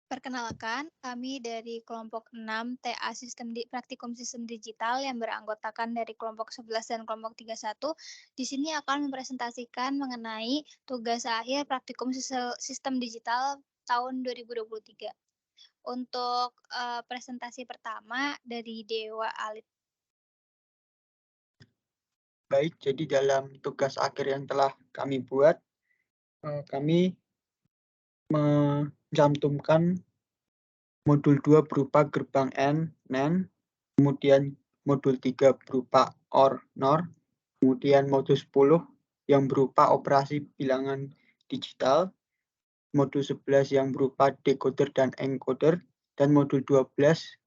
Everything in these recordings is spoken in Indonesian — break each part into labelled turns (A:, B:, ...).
A: Perkenalkan, kami dari kelompok 6 TA Praktikum Sistem Digital yang beranggotakan dari kelompok 11 dan kelompok 31. Di sini akan mempresentasikan mengenai tugas akhir Praktikum Sistem Digital tahun 2023. Untuk presentasi pertama dari Dewa Alit.
B: Baik, jadi dalam tugas akhir yang telah kami buat, kami mencantumkan modul 2 berupa gerbang NAND, kemudian modul 3 berupa OR NOR, kemudian modul 10 yang berupa operasi bilangan digital, modul 11 yang berupa decoder dan encoder, dan modul 12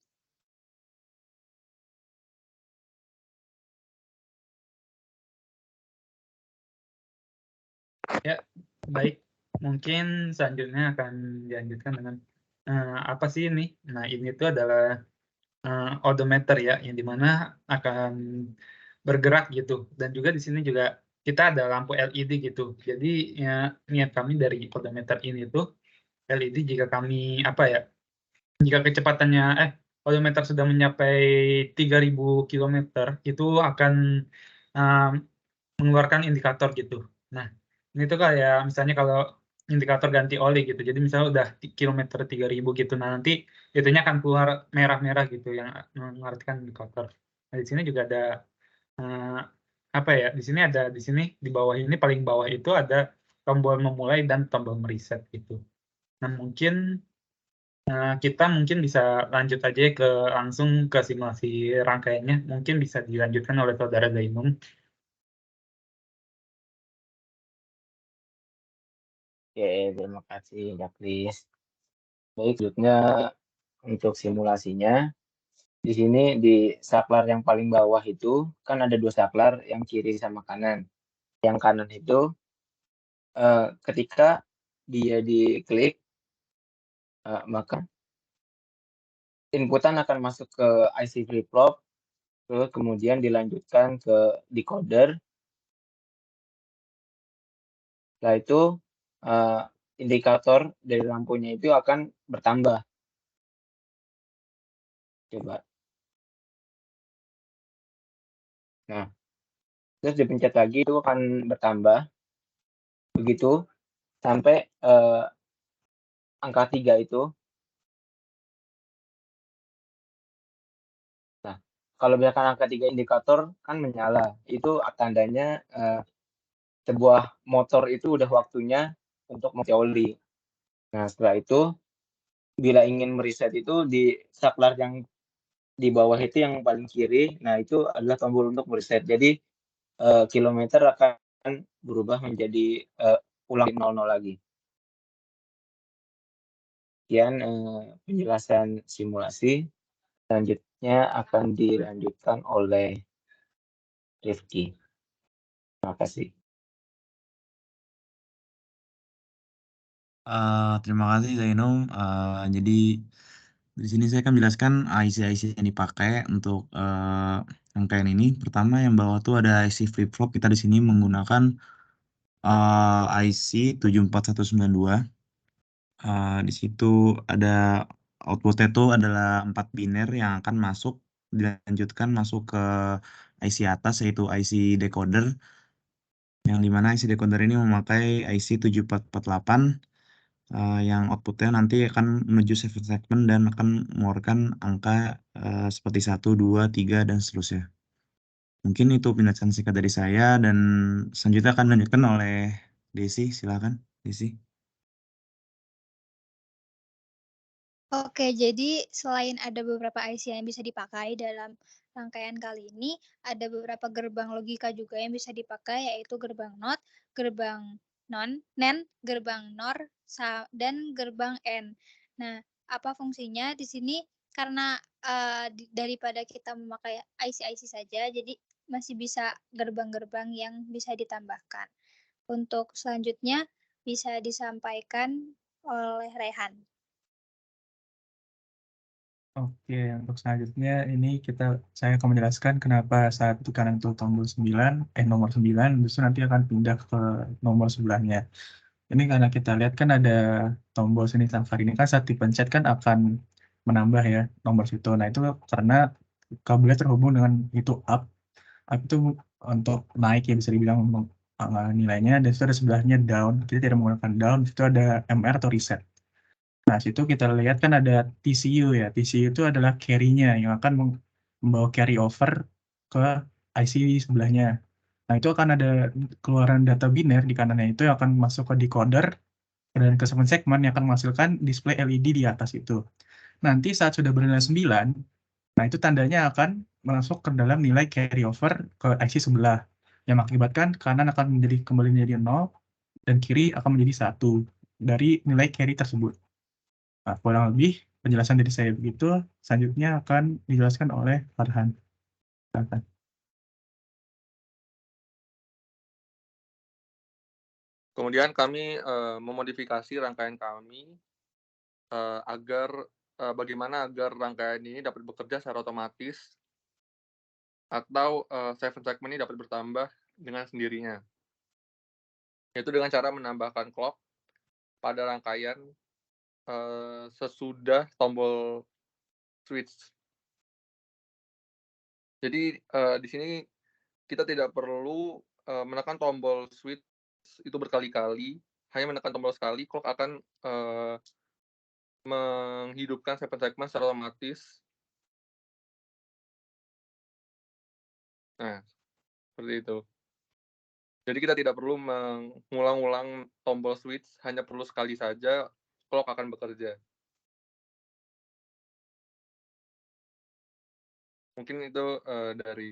C: Ya, baik. Mungkin selanjutnya akan dilanjutkan dengan apa sih ini? Nah, ini tuh adalah odometer ya, yang dimana akan bergerak gitu. Dan juga di sini juga kita ada lampu LED gitu. Jadi ya, niat kami dari odometer ini tuh LED jika kami jika kecepatannya odometer sudah mencapai 3000 km itu akan mengeluarkan indikator gitu. Nah, ini tuh kayak misalnya kalau indikator ganti oli gitu. Jadi misalnya udah kilometer 3000 gitu. Nah, nanti itunya akan keluar merah-merah gitu yang mengartikan indikator. Nah, di sini juga ada di sini di bawah ini paling bawah itu ada tombol memulai dan tombol mereset gitu. Nah, mungkin kita mungkin bisa lanjut aja langsung ke simulasi rangkaiannya. Mungkin bisa dilanjutkan oleh Saudara Zainum.
D: Oke, terima kasih, Jaklis. Baik, selanjutnya untuk simulasinya, di sini di saklar yang paling bawah itu kan ada 2 saklar, yang kiri sama kanan. Yang kanan itu ketika dia diklik, maka inputan akan masuk ke IC flip-flop, terus kemudian dilanjutkan ke decoder. Setelah itu indikator dari lampunya itu akan bertambah. Coba. Nah, terus dipencet lagi itu akan bertambah. Begitu sampai angka 3 itu. Nah, kalau misalkan angka 3 indikator kan menyala, itu tandanya sebuah motor itu udah waktunya untuk mati oli. Nah, setelah itu bila ingin mereset itu di saklar yang di bawah itu yang paling kiri, nah itu adalah tombol untuk mereset. Jadi kilometer akan berubah menjadi ulang 00 lagi. Sekian penjelasan simulasi. Selanjutnya akan dilanjutkan oleh Rifki. Terima kasih.
E: Terima kasih Zainum. Jadi di sini saya akan menjelaskan IC-IC yang dipakai untuk rangkaian ini. Pertama yang bawah tuh ada IC flip flop. Kita di sini menggunakan IC 74192. Di situ ada outputnya itu adalah 4 biner yang akan dilanjutkan masuk ke IC atas, yaitu IC decoder, yang dimana IC decoder ini memakai IC 7448, yang outputnya nanti akan menuju segmen dan akan mengeluarkan angka seperti 1, 2, 3, dan seterusnya. Mungkin itu penjelasan singkat dari saya, dan selanjutnya akan dilanjutkan oleh Desi. Silakan, Desi.
A: Oke, jadi selain ada beberapa IC yang bisa dipakai dalam rangkaian kali ini, ada beberapa gerbang logika juga yang bisa dipakai, yaitu gerbang NOT, gerbang NAND, gerbang NOR, dan gerbang N. Nah, apa fungsinya di sini? Karena daripada kita memakai IC-IC saja, jadi masih bisa gerbang-gerbang yang bisa ditambahkan. Untuk selanjutnya bisa disampaikan oleh Rehan.
C: Oke, untuk selanjutnya ini saya akan menjelaskan kenapa saat tekanan itu nomor 9, justru nanti akan pindah ke nomor sebelahnya.
F: Ini karena kita lihat kan ada tombol sini sangkar ini kan saat dipencet kan akan menambah ya nomor situ. Nah itu karena kabelnya terhubung dengan itu up itu untuk naik ya bisa dibilang nilainya, dan itu ada sebelahnya down. Kita tidak menggunakan down, itu ada MR atau reset. Nah situ kita lihat kan ada TCU ya. TCU itu adalah carry-nya yang akan membawa carry over ke IC sebelahnya. Nah itu akan ada keluaran data biner di kanannya itu yang akan masuk ke decoder dan ke segmen yang akan menghasilkan display LED di atas itu. Nanti saat sudah bernilai 9, nah itu tandanya akan masuk ke dalam nilai carry over ke IC sebelah, yang mengakibatkan kanan akan kembali menjadi 0 dan kiri akan menjadi 1 dari nilai carry tersebut. Nah, kurang lebih penjelasan dari saya begitu, selanjutnya akan dijelaskan oleh Farhan. Silakan.
G: Kemudian kami memodifikasi rangkaian kami agar bagaimana agar rangkaian ini dapat bekerja secara otomatis atau seven segment ini dapat bertambah dengan sendirinya. Yaitu dengan cara menambahkan clock pada rangkaian sesudah tombol switch. Jadi di sini kita tidak perlu menekan tombol switch itu berkali-kali, hanya menekan tombol sekali, clock akan menghidupkan seven segment secara otomatis. Nah, seperti itu. Jadi kita tidak perlu mengulang-ulang tombol switch, hanya perlu sekali saja, clock akan bekerja. Mungkin itu dari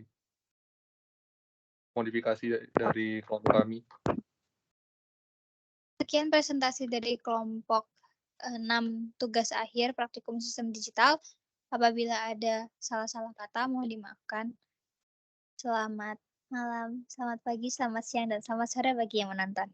G: modifikasi dari kelompok kami.
A: Sekian presentasi dari kelompok 6 tugas akhir praktikum sistem digital. Apabila ada salah-salah kata, mohon dimaafkan. Selamat malam, selamat pagi, selamat siang, dan selamat sore bagi yang menonton.